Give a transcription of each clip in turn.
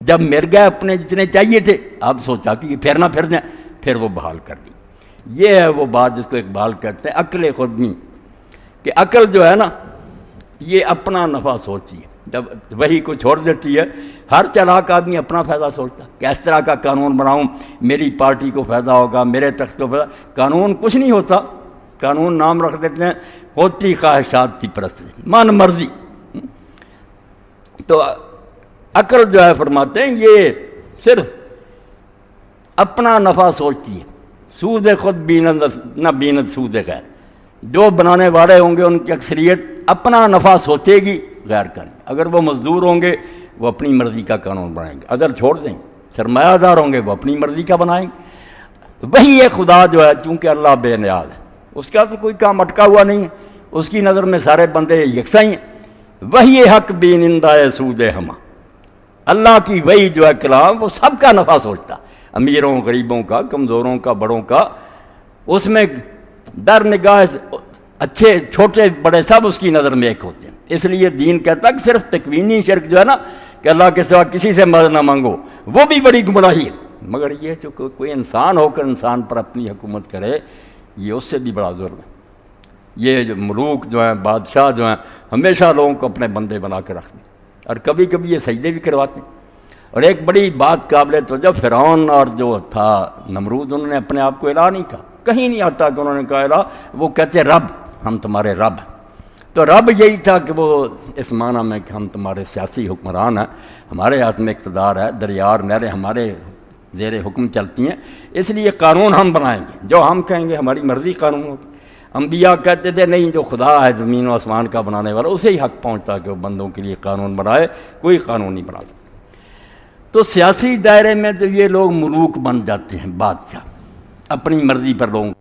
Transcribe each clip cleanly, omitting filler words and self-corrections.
جب مر گئے اپنے جتنے چاہیے تھے، اب سوچا کہ یہ پھر نہ پھر جائیں، پھر وہ بحال کر دی۔ یہ ہے وہ بات جس کو اقبال کہتے ہیں عقل خودبین، کہ عقل جو ہے نا یہ اپنا نفع سوچتی ہے، جب وہی کو چھوڑ دیتی ہے۔ ہر چلاک آدمی اپنا فائدہ سوچتا کہ اس طرح کا قانون بناؤں میری پارٹی کو فائدہ ہوگا، میرے تخت کو فائدہ۔ قانون کچھ نہیں ہوتا، قانون نام رکھ دیتے ہیں ہوتی خواہشات کی پرستی، من مرضی۔ تو عقل جو ہے فرماتے ہیں یہ صرف اپنا نفع سوچتی ہے، سود خود بیند نہ بیند سود غیر۔ جو بنانے والے ہوں گے ان کی اکثریت اپنا نفع سوچے گی، غیر کا نہیں۔ اگر وہ مزدور ہوں گے وہ اپنی مرضی کا قانون بنائیں گے، اگر چھوڑ دیں سرمایہ دار ہوں گے وہ اپنی مرضی کا بنائیں گے۔ وہی ہے خدا جو ہے، چونکہ اللہ بے نیاز ہے، اس کا تو کوئی کام اٹکا ہوا نہیں ہے، اس کی نظر میں سارے بندے یکساں ہی ہیں۔ وہی حق بینندہ سود ہما، اللہ کی وہی جو ہے کلام وہ سب کا نفع سوچتا، امیروں غریبوں کا، کمزوروں کا، بڑوں کا۔ اس میں در نگاہ اچھے چھوٹے بڑے سب اس کی نظر میں ایک ہوتے ہیں۔ اس لیے دین کہتا ہے کہ صرف تکوینی شرک جو ہے نا کہ اللہ کے سوا کسی سے مدد نہ مانگو، وہ بھی بڑی گمراہی ہے۔ مگر یہ جو کوئی انسان ہو کر انسان پر اپنی حکومت کرے، یہ اس سے بھی بڑا ظلم ہے۔ یہ جو ملوک جو ہیں، بادشاہ جو ہیں، ہمیشہ لوگوں کو اپنے بندے بنا کے رکھتے ہیں، اور کبھی کبھی یہ سجدے بھی کرواتے ہیں۔ اور ایک بڑی بات قابل توجہ، فرعون اور جو تھا نمرود، انہوں نے اپنے آپ کو الہ نہیں کہا، کہیں نہیں آتا کہ انہوں نے کہا الہ، وہ کہتے رب، ہم تمہارے رب ہیں۔ تو رب یہی تھا کہ وہ اس معنی میں کہ ہم تمہارے سیاسی حکمران ہیں، ہمارے ہاتھ میں اقتدار ہے، دریا اور نہریں ہمارے زیر حکم چلتی ہیں، اس لیے قانون ہم بنائیں گے، جو ہم کہیں گے ہماری مرضی قانون ہوگی۔ انبیاء کہتے تھے نہیں، جو خدا ہے زمین و آسمان کا بنانے والا، اسے ہی حق پہنچتا کہ وہ بندوں کے لیے قانون بنائے، کوئی قانون نہیں بنا سکتا۔ تو سیاسی دائرے میں تو یہ لوگ ملوک بن جاتے ہیں، بادشاہ اپنی مرضی پر لوگوں،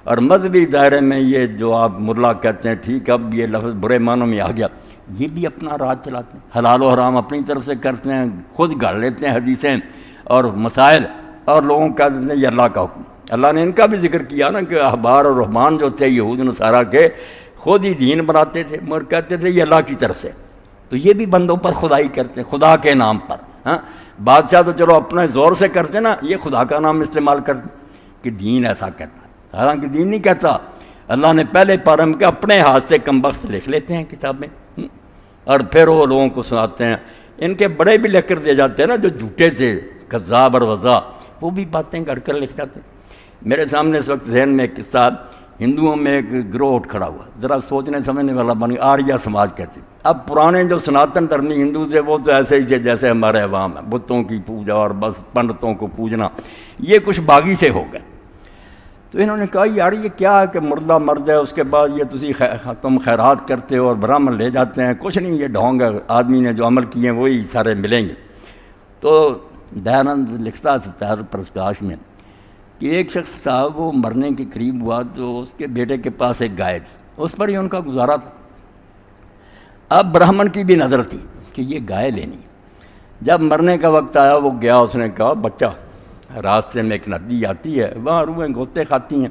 اور مذہبی دائرے میں یہ جو آپ ملا کہتے ہیں، ٹھیک اب یہ لفظ برے معنوں میں آ گیا، یہ بھی اپنا راج چلاتے ہیں، حلال و حرام اپنی طرف سے کرتے ہیں، خود گھڑ لیتے ہیں حدیثیں اور مسائل، اور لوگوں کا کہتے ہیں یہ اللہ کا حکم۔ اللہ نے ان کا بھی ذکر کیا نا کہ احبار اور رحمان جو تھے یہود نصارہ کے، خود ہی دین بناتے تھے مگر کہتے تھے یہ اللہ کی طرف سے۔ تو یہ بھی بندوں پر خدائی کرتے ہیں، خدا کے نام پر۔ ہاں، بادشاہ تو چلو اپنے زور سے کرتے نا، یہ خدا کا نام استعمال کرتے کہ دین ایسا کہتا ہے، حالانکہ دین نہیں کہتا۔ اللہ نے پہلے پارہ میں کہ اپنے ہاتھ سے کمبخت لکھ لیتے ہیں کتابیں، اور پھر وہ لوگوں کو سناتے ہیں۔ ان کے بڑے بھی لکھ کر دے جاتے ہیں نا، جو جھوٹے تھے کذاب اور وضاع، وہ بھی باتیں گھڑ کر لکھ جاتے ہیں۔ میرے سامنے اس وقت ذہن میں ایک قصہ، ہندوؤں میں ایک گروہ اٹھ کھڑا ہوا، ذرا سوچنے سمجھنے والا بن گیا، آریہ سماج کہتے ہیں۔ اب پرانے جو سناتن دھرمی ہندو تھے وہ تو ایسے ہی تھے جیسے ہمارے عوام ہیں، بتوں کی پوجا اور بس پنڈتوں کو پوجنا، یہ کچھ باغی سے ہو گئے۔ تو انہوں نے کہا یار یہ کیا ہے کہ مردہ مرد ہے، اس کے بعد یہ تم خیرات کرتے ہو اور برہمن لے جاتے ہیں، کچھ نہیں، یہ ڈھونگ ہے، آدمی نے جو عمل کیے ہیں وہی سارے ملیں گے۔ تو دیانند لکھتا ہے ستارہ پرکاش میں کہ ایک شخص تھا، وہ مرنے کے قریب ہوا تو اس کے بیٹے کے پاس ایک گائے تھی، اس پر ہی ان کا گزارا تھا۔ اب برہمن کی بھی نظر تھی کہ یہ گائے لینی ہے۔ جب مرنے کا وقت آیا وہ گیا، اس نے کہا بچہ راستے میں ایک ندی آتی ہے، وہاں روحیں گوتے کھاتی ہیں،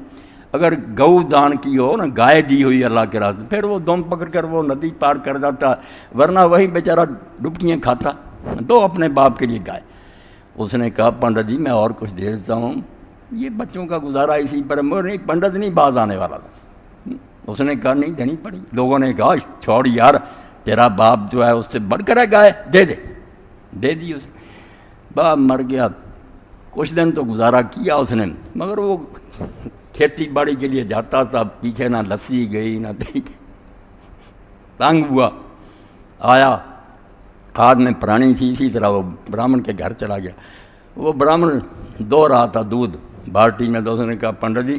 اگر گو دان کی ہو نا، گائے دی ہوئی اللہ کے راستے، پھر وہ دم پکڑ کر وہ ندی پار کر جاتا، ورنہ وہی بیچارہ ڈبکیاں کھاتا، دو اپنے باپ کے لیے گائے۔ اس نے کہا پنڈت جی میں اور کچھ دے دیتا ہوں، یہ بچوں کا گزارا اسی پر، مگر نہیں پنڈت نہیں باز آنے والا تھا۔ اس نے کہا نہیں دینی پڑی۔ لوگوں نے کہا چھوڑ یار، تیرا باپ جو ہے اس سے بڑھ کر ہے گائے، دے دے۔ دے دی اسے، باپ مر گیا۔ کچھ دن تو گزارا کیا اس نے، مگر وہ کھیتی باڑی کے لیے جاتا تھا، پیچھے نہ لسی گئی نہ دہی، تنگ ہوا، آیا، ہاتھ میں پرانی تھی، اسی طرح وہ برہمن کے گھر چلا گیا۔ وہ برہمن دو رہا تھا دودھ بالٹی میں، تو اس نے کہا پنڈت جی،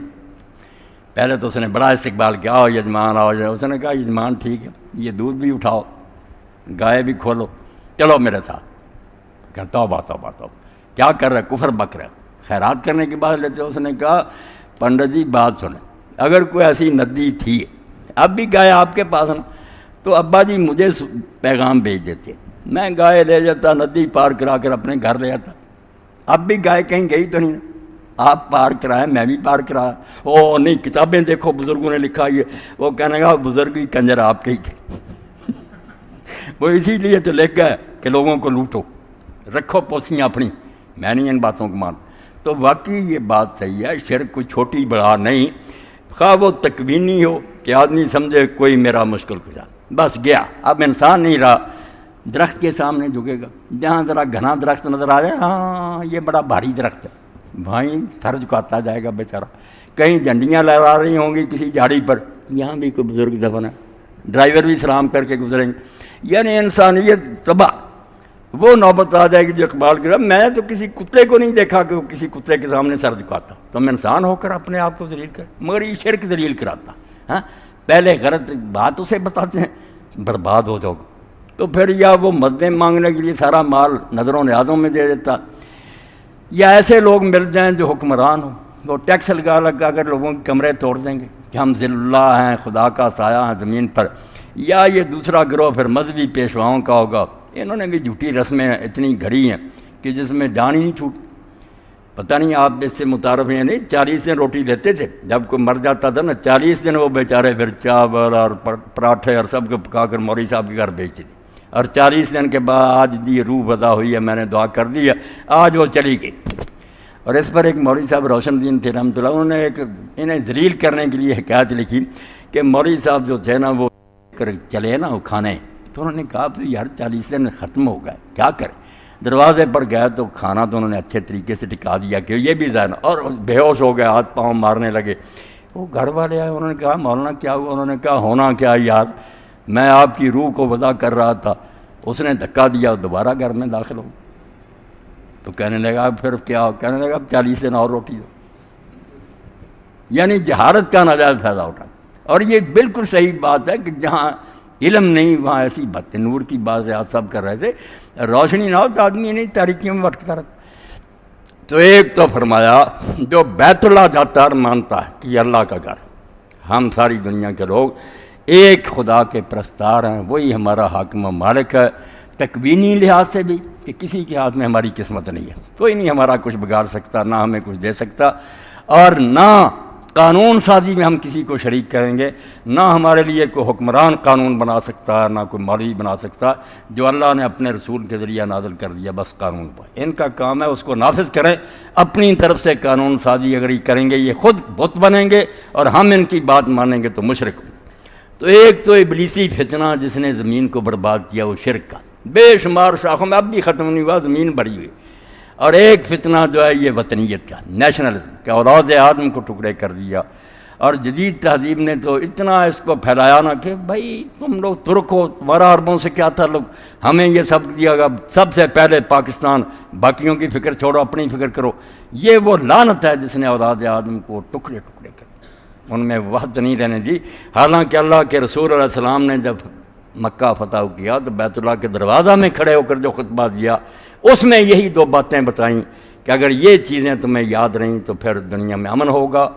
پہلے تو اس نے بڑا استقبال کیا، آؤ یجمان آؤ۔ اس نے کہا یجمان ٹھیک ہے، یہ دودھ بھی اٹھاؤ، گائے بھی کھولو، چلو میرے ساتھ۔ کہ توبہ توبہ توبہ، کیا کر رہے، کفر بک رہے، خیرات کرنے کے بعد لیتے۔ اس نے کہا پنڈت جی بات سنیں، اگر کوئی ایسی ندی تھی، اب بھی گائے آپ کے پاس نا، تو ابا جی مجھے پیغام بھیج دیتے، میں گائے لے جاتا، ندی پار کرا کر اپنے گھر لے جاتا۔ اب بھی گائے کہیں گئی تو نہیں، آپ پار کرائے میں بھی پار کرایا۔ او نہیں، کتابیں دیکھو بزرگوں نے لکھا یہ، وہ کہنے گا بزرگی کنجر آپ کے ہی تھے، وہ اسی لیے تو لکھ گئے کہ لوگوں کو لوٹو، رکھو پوسیاں اپنی، میں نہیں ان باتوں کو مان. تو واقعی یہ بات صحیح ہے، شرک کوئی چھوٹی بڑا نہیں، خواہ وہ تکوینی ہو کہ آدمی سمجھے کوئی میرا مشکل کشا، بس گیا. اب انسان نہیں رہا، درخت کے سامنے جھکے گا، جہاں ذرا گھنا درخت نظر آ جائے، ہاں یہ بڑا بھاری درخت ہے، بھائی سر جھکاتا جائے گا بیچارہ. کہیں جھنڈیاں لہرا رہی ہوں گی کسی جھاڑی پر، یہاں بھی کوئی بزرگ دفن ہے، ڈرائیور بھی سلام کر کے گزریں گے. یعنی انسانیت تباہ. وہ نوبت آ جائے گی جو اقبال کر، میں تو کسی کتے کو نہیں دیکھا کہ وہ کسی کتے کے سامنے سر جھکاتا. تم انسان ہو کر اپنے آپ کو ذلیل کر، مگر یہ شرک ذلیل کراتا. ہاں پہلے غلط بات اسے بتاتے ہیں، برباد ہو جاؤ. تو پھر یا وہ مددیں مانگنے کے لیے سارا مال نظروں نیازوں میں دے دیتا، یا ایسے لوگ مل جائیں جو حکمران ہوں، وہ ٹیکس لگا کر لوگوں کے کمرے توڑ دیں گے کہ ہم ذل اللہ ہیں، خدا کا سایہ ہیں زمین پر. یا یہ دوسرا گروہ پھر مذہبی پیشواؤں کا ہوگا. انہوں نے بھی جھوٹی رسمیں اتنی گھڑی ہیں کہ جس میں جان ہی نہیں چھوٹ. پتہ نہیں آپ اس سے متعارف ہیں نہیں، 40 دن روٹی لیتے تھے. جب کوئی مر جاتا تھا نا 40 دن وہ بیچارے پھر چاول اور پراٹھے اور سب کو پکا کر مولوی صاحب کے گھر بیچتے تھے. اور 40 دن کے بعد آج دی روح ودا ہوئی ہے، میں نے دعا کر دی ہے، آج وہ چلی گئی. اور اس پر ایک مولوی صاحب روشن الدین تھے رحمۃ اللہ، انہوں نے انہیں ذلیل کرنے کے لیے حکایت لکھی کہ مولوی صاحب جو تھے نا وہ چلے نا وہ کھانے، تو انہوں نے کہا تو یار 40 دن ختم ہو گئے، کیا کریں. دروازے پر گئے تو کھانا تو انہوں نے اچھے طریقے سے ٹکا دیا کہ یہ بھی ذہن، اور بے ہوش ہو گئے، ہاتھ پاؤں مارنے لگے. وہ گھر والے آئے، انہوں نے کہا مولانا کیا ہوا؟ انہوں نے کہا ہونا کیا یار، میں آپ کی روح کو ودا کر رہا تھا. اس نے دھکا دیا، دوبارہ گھر میں داخل ہو. تو کہنے لگا پھر کیا؟ کہنے لگا اب 40 دن اور روٹی دو. یعنی جہالت کا ناجائز فائدہ اٹھا. اور یہ بالکل صحیح بات ہے کہ جہاں علم نہیں وہاں ایسی بات. نور کی بات آپ سب کر رہے تھے، روشنی نہ ہو تو آدمی نہیں تاریکیوں میں بھٹکتا رہتا. تو ایک تو فرمایا جو بیت اللہ جاتا ہے مانتا ہے کہ یہ اللہ کا گھر، ہم ساری دنیا کے لوگ ایک خدا کے پرستار ہیں، وہی ہمارا حاکم و مالک ہے. تکوینی لحاظ سے بھی کہ کسی کے ہاتھ میں ہماری قسمت نہیں ہے، کوئی نہیں ہمارا کچھ بگاڑ سکتا، نہ ہمیں کچھ دے سکتا، اور نہ قانون سازی میں ہم کسی کو شریک کریں گے، نہ ہمارے لیے کوئی حکمران قانون بنا سکتا، نہ کوئی مولوی بنا سکتا. جو اللہ نے اپنے رسول کے ذریعہ نازل کر دیا بس قانون پر، ان کا کام ہے اس کو نافذ کریں. اپنی طرف سے قانون سازی اگر یہ کریں گے یہ خود بت بنیں گے، اور ہم ان کی بات مانیں گے تو مشرک ہوں. تو ایک تو ابلیسی فتنہ جس نے زمین کو برباد کیا وہ شرک کا، بے شمار شاخوں میں اب بھی ختم نہیں ہوا، زمین بڑھی ہوئی. اور ایک فتنہ جو ہے یہ وطنیت کا، نیشنلزم، کہ اولاد آدم کو ٹکڑے کر دیا. اور جدید تہذیب نے تو اتنا اس کو پھیلایا نا کہ بھائی تم لوگ ترک ہو، تمہارا عربوں سے کیا تعلق، ہمیں یہ سب دیا گا، سب سے پہلے پاکستان، باقیوں کی فکر چھوڑو اپنی فکر کرو. یہ وہ لعنت ہے جس نے اولاد آدم کو ٹکڑے ٹکڑے کر دیا، ان میں وحدت نہیں رہنے دی. حالانکہ اللہ کے رسول علیہ السلام نے جب مکہ فتح کیا تو بیت اللہ کے دروازہ میں کھڑے ہو کر جو خطبہ دیا اس میں یہی 2 باتیں بتائیں کہ اگر یہ چیزیں تمہیں یاد رہیں تو پھر دنیا میں امن ہوگا،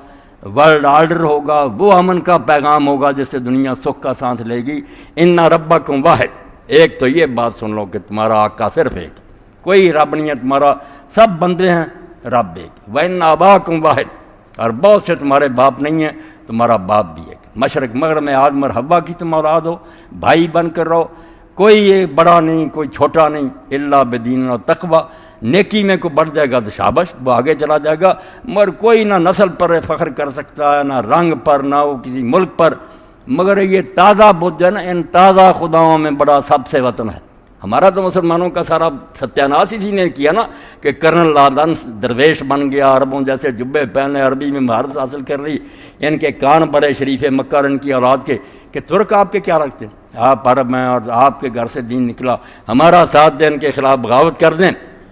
ورلڈ آرڈر ہوگا، وہ امن کا پیغام ہوگا جس سے دنیا سکھ کا سانس لے گی. ان ربکم واحد، ایک تو یہ بات سن لو کہ تمہارا آقا صرف ایک، کوئی رب نہیں ہے تمہارا، سب بندے ہیں، رب ایک. وَإِنَّ أَبَاكُمْ واحد، اور بہت سے تمہارے باپ نہیں ہیں، تمہارا باپ بھی ایک. مشرق مغرب میں آدم اور حوا کی تم اولاد ہو، بھائی بن کر رہو، کوئی یہ بڑا نہیں کوئی چھوٹا نہیں، الا بدین و تقوی. نیکی میں کوئی بڑھ جائے گا تو شابش، وہ آگے چلا جائے گا، مگر کوئی نہ نسل پر فخر کر سکتا ہے، نہ رنگ پر، نہ وہ کسی ملک پر. مگر یہ تازہ بدھ جو ہے نا، ان تازہ خداؤں میں بڑا سب سے وطن ہے. ہمارا تو مسلمانوں کا سارا ستیاناش اسی نے کیا نا کہ کرنل لادنس درویش بن گیا، عربوں جیسے جبے پہنے، عربی میں مہارت حاصل کر رہی، ان کے کان بڑے شریف مکہ اور ان کی اولاد کے کہ ترک آپ کے کیا رکھتے ہیں، آپ عرب ہیں اور آپ کے گھر سے دین نکلا، ہمارا ساتھ دیں، ان کے خلاف بغاوت کر دیں،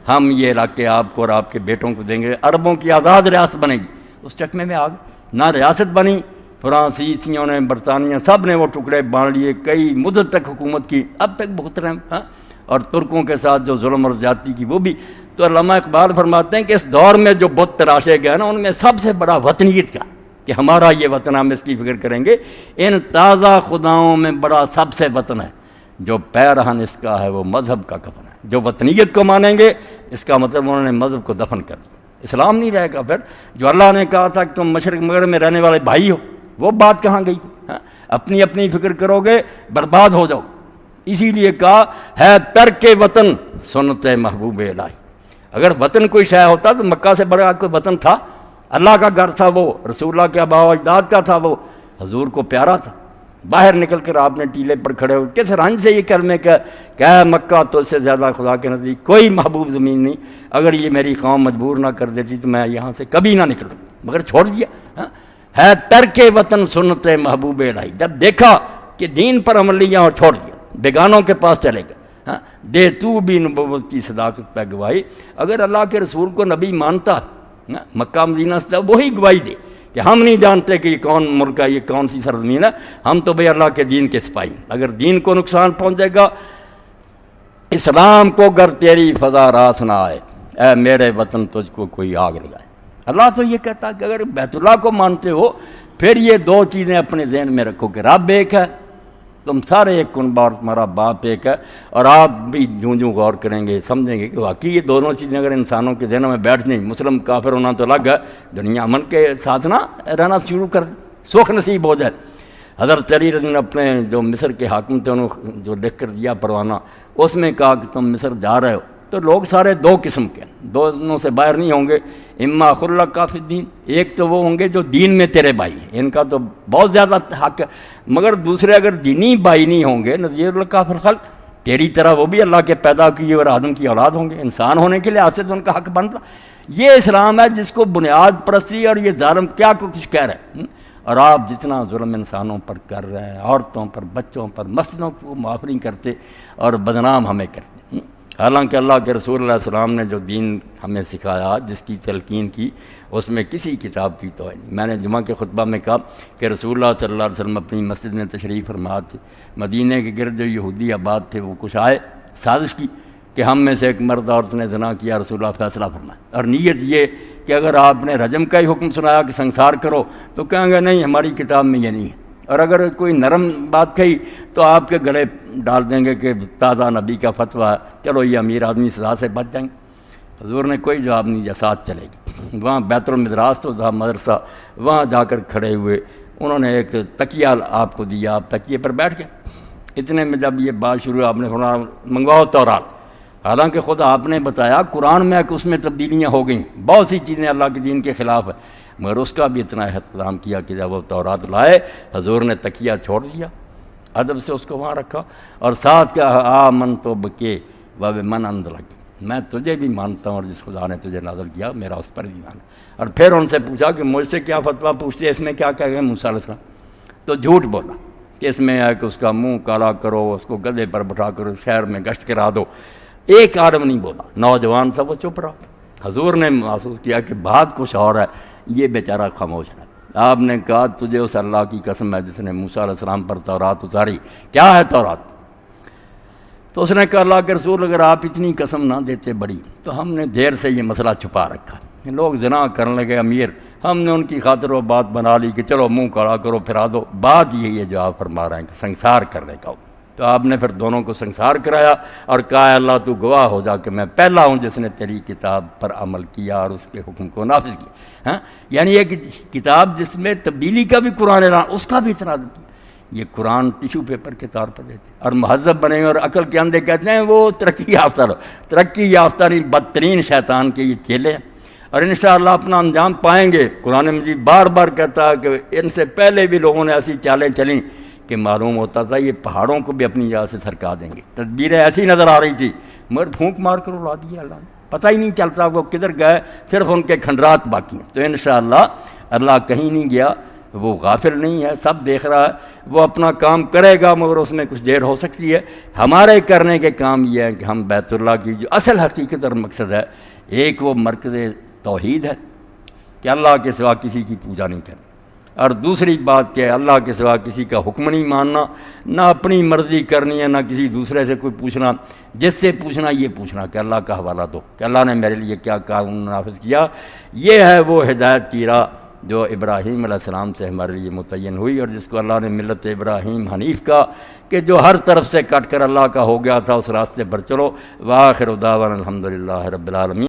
ہم یہ علاقے آپ کو اور آپ کے بیٹوں کو دیں گے، عربوں کی آزاد ریاست بنے گی. اس چکمے میں آگ نہ ریاست بنی، فرانسیسیوں نے، برطانیہ سب نے وہ ٹکڑے بانٹ لیے، کئی مدت تک حکومت کی، اب تک بھگت رہے ہیں. اور ترکوں کے ساتھ جو ظلم اور زیادتی کی وہ بھی. تو علامہ اقبال فرماتے ہیں کہ اس دور میں جو بت تراشے گئے نا، ان میں سب سے بڑا وطنیت کا کہ ہمارا یہ وطن، ہم اس کی فکر کریں گے. ان تازہ خداؤں میں بڑا سب سے وطن ہے، جو پیرہن اس کا ہے وہ مذہب کا کفن ہے. جو وطنیت کو مانیں گے اس کا مطلب انہوں نے مذہب کو دفن کر دیا، اسلام نہیں رہے گا. پھر جو اللہ نے کہا تھا کہ تم مشرق مغرب میں رہنے والے بھائی ہو، وہ بات کہاں گئی؟ اپنی اپنی فکر کرو گے برباد ہو جاؤ. اسی لیے کہا ہے ترک وطن سنت محبوب الہی۔ اگر وطن کوئی شے ہوتا تو مکہ سے بڑا کوئی وطن تھا؟ اللہ کا گھر تھا وہ، رسول اللہ کے آباء و اجداد کا تھا وہ، حضور کو پیارا تھا۔ باہر نکل کر آپ نے ٹیلے پر کھڑے ہو کس رنج سے یہ کلمے کہ مکہ تو اس سے زیادہ خدا کے نزدیک کوئی محبوب زمین نہیں، اگر یہ میری قوم مجبور نہ کر دیتی تو میں یہاں سے کبھی نہ نکلوں، مگر چھوڑ دیا۔ ہے ترک وطن سنت محبوب الہی، جب دیکھا کہ دین پر عمل نہیں اور چھوڑ دیا، بیگانوں کے پاس چلے گئے۔ دے تو بھی نبوت کی صداقت پہ گواہی، اگر اللہ کے رسول کو نبی مانتا مکہ مدینہ سے وہی گواہی دے کہ ہم نہیں جانتے کہ یہ کون ملک ہے، یہ کون سی سرزمین ہے، ہم تو بھئی اللہ کے دین کے سپاہی۔ اگر دین کو نقصان پہنچے گا، اسلام کو گر تیری فضا راس نہ آئے، اے میرے وطن تجھ کو کوئی آگ لگائے۔ اللہ تو یہ کہتا ہے کہ اگر بیت اللہ کو مانتے ہو پھر یہ دو چیزیں اپنے ذہن میں رکھو کہ رب ایک ہے، تم سارے ایک کنبہ اور تمہارا باپ ایک ہے، اور آپ بھی جوں غور کریں گے سمجھیں گے کہ واقعی یہ دونوں چیزیں اگر انسانوں کے ذہنوں میں بیٹھ جائیں، مسلم کافر ہونا تو الگ ہے، دنیا امن کے ساتھ نہ رہنا شروع کر سوکھ نصیب ہو جائے۔ حضرت علی رضی اللہ عنہ اپنے جو مصر کے حاکم تھے انہوں جو لکھ کر دیا پروانہ، اس میں کہا کہ تم مصر جا رہے ہو تو لوگ سارے دو قسم کے، دونوں سے باہر نہیں ہوں گے، اما خلق کافی دین، ایک تو وہ ہوں گے جو دین میں تیرے بھائی ہیں، ان کا تو بہت زیادہ حق ہے، مگر دوسرے اگر دینی بھائی نہیں ہوں گے، نظیر الکافر خلق، تیری طرح وہ بھی اللہ کے پیدا کیے اور آدم کی اولاد ہوں گے، انسان ہونے کے لحاظ سے تو ان کا حق بنتا۔ یہ اسلام ہے جس کو بنیاد پرستی اور یہ ظالم کیا کچھ کہہ رہے ہیں، اور آپ جتنا ظلم انسانوں پر کر رہے ہیں، عورتوں پر، بچوں پر، مسجدوں کو معاف نہیں کرتے اور بدنام ہمیں کرتے۔ حالانکہ اللہ کے رسول اللہ علیہ السلام نے جو دین ہمیں سکھایا، جس کی تلقین کی، اس میں کسی کتاب کی توہین نہیں۔ میں نے جمعہ کے خطبہ میں کہا کہ رسول اللہ صلی اللہ علیہ وسلم اپنی مسجد میں تشریف فرما تھے، مدینہ کے گرد جو یہودی آباد تھے وہ کچھ آئے سازش کی کہ ہم میں سے ایک مرد عورت نے زنا کیا، رسول اللہ فیصلہ فرمائے، اور نیت یہ کہ اگر آپ نے رجم کا ہی حکم سنایا کہ سنسار کرو تو کہیں گے نہیں ہماری کتاب میں یہ نہیں ہے، اور اگر کوئی نرم بات کہی تو آپ کے گلے ڈال دیں گے کہ تازہ نبی کا فتویٰ ہے، چلو یہ امیر آدمی سزا سے بچ جائیں گے۔ حضور نے کوئی جواب نہیں دیا، ساتھ چلے گئے۔ وہاں بیت المدراس تو تھا مدرسہ، وہاں جا کر کھڑے ہوئے، انہوں نے ایک تکیہ آپ کو دیا، آپ تکیے پر بیٹھ گئے۔ اتنے میں جب یہ بات شروع آپ نے فرمایا منگواؤ تورات، حالانکہ خود آپ نے بتایا قرآن میں کہ اس میں تبدیلیاں ہو گئیں، بہت سی چیزیں اللہ کے دین کے خلاف ہے، مگر اس کا بھی اتنا احترام کیا کہ جب وہ تورات لائے حضور نے تکیہ چھوڑ دیا، ادب سے اس کو وہاں رکھا، اور ساتھ کہا آمن تو بکے و بمن انزل، میں تجھے بھی مانتا ہوں اور جس خدا نے تجھے نازل کیا میرا اس پر بھی مانا۔ اور پھر ان سے پوچھا کہ مجھ سے کیا فتویٰ پوچھتے، اس میں کیا کہہ گئے موسیٰ علیہ السلام؟ تو جھوٹ بولا کہ اس میں ہے کہ اس کا منہ کالا کرو، اس کو گدھے پر بٹھا کر شہر میں گشت کرا دو۔ ایک آدم نہیں بولا، نوجوان تھا وہ چپ رہا۔ حضور نے محسوس کیا کہ بات کچھ اور ہے، یہ بیچارہ خاموش رہا۔ آپ نے کہا تجھے اس اللہ کی قسم ہے جس نے موسیٰ علیہ السلام پر تورات اتاری، کیا ہے تورات؟ تو اس نے کہا اللہ کے رسول اگر آپ اتنی قسم نہ دیتے بڑی تو ہم نے دیر سے یہ مسئلہ چھپا رکھا، لوگ زنا کرنے لگے امیر، ہم نے ان کی خاطر وہ بات بنا لی کہ چلو منہ کڑا کرو پھرا دو، بات یہی ہے جو آپ فرما رہے ہیں کہ سنسار کرنے کا۔ تو آپ نے پھر دونوں کو سنسار کرایا اور کہا اللہ تو گواہ ہو جا کہ میں پہلا ہوں جس نے تیری کتاب پر عمل کیا اور اس کے حکم کو نافذ کیا۔ یعنی یہ کتاب جس میں تبدیلی کا بھی قرآن اعلان، اس کا بھی اعتراض کیا۔ یہ قرآن ٹیشو پیپر کے طور پر دیتے اور مہذب بنے اور عقل کے اندھے کہتے ہیں وہ ترقی یافتہ لو، ترقی یافتہ نہیں بدترین شیطان کے یہ چیلے ہیں، اور انشاءاللہ اپنا انجام پائیں گے۔ قرآن مجید بار بار کہتا ہے کہ ان سے پہلے بھی لوگوں نے ایسی چالیں چلیں کہ معلوم ہوتا تھا یہ پہاڑوں کو بھی اپنی جگہ سے سرکا دیں گے، تدبیریں ایسی نظر آ رہی تھی مگر پھونک مار کر اڑا دیا اللہ نے، پتہ ہی نہیں چلتا وہ کدھر گئے، صرف ان کے کھنڈرات باقی ہیں۔ تو انشاءاللہ اللہ کہیں نہیں گیا، وہ غافل نہیں ہے، سب دیکھ رہا ہے، وہ اپنا کام کرے گا مگر اس میں کچھ دیر ہو سکتی ہے۔ ہمارے کرنے کے کام یہ ہے کہ ہم بیت اللہ کی جو اصل حقیقت اور مقصد ہے، ایک وہ مرکز توحید ہے کہ اللہ کے سوا کسی کی پوجا نہیں کرنی، اور دوسری بات کہ اللہ کے سوا کسی کا حکم نہیں ماننا، نہ اپنی مرضی کرنی ہے، نہ کسی دوسرے سے کوئی پوچھنا، جس سے پوچھنا یہ پوچھنا کہ اللہ کا حوالہ دو کہ اللہ نے میرے لیے کیا قانون نافذ کیا۔ یہ ہے وہ ہدایت کی راہ جو ابراہیم علیہ السلام سے ہمارے لیے متعین ہوئی، اور جس کو اللہ نے ملت ابراہیم حنیف کا کہ جو ہر طرف سے کٹ کر اللہ کا ہو گیا تھا، اس راستے پر چلو۔ وآخر دعوانا الحمدللہ رب العالمین۔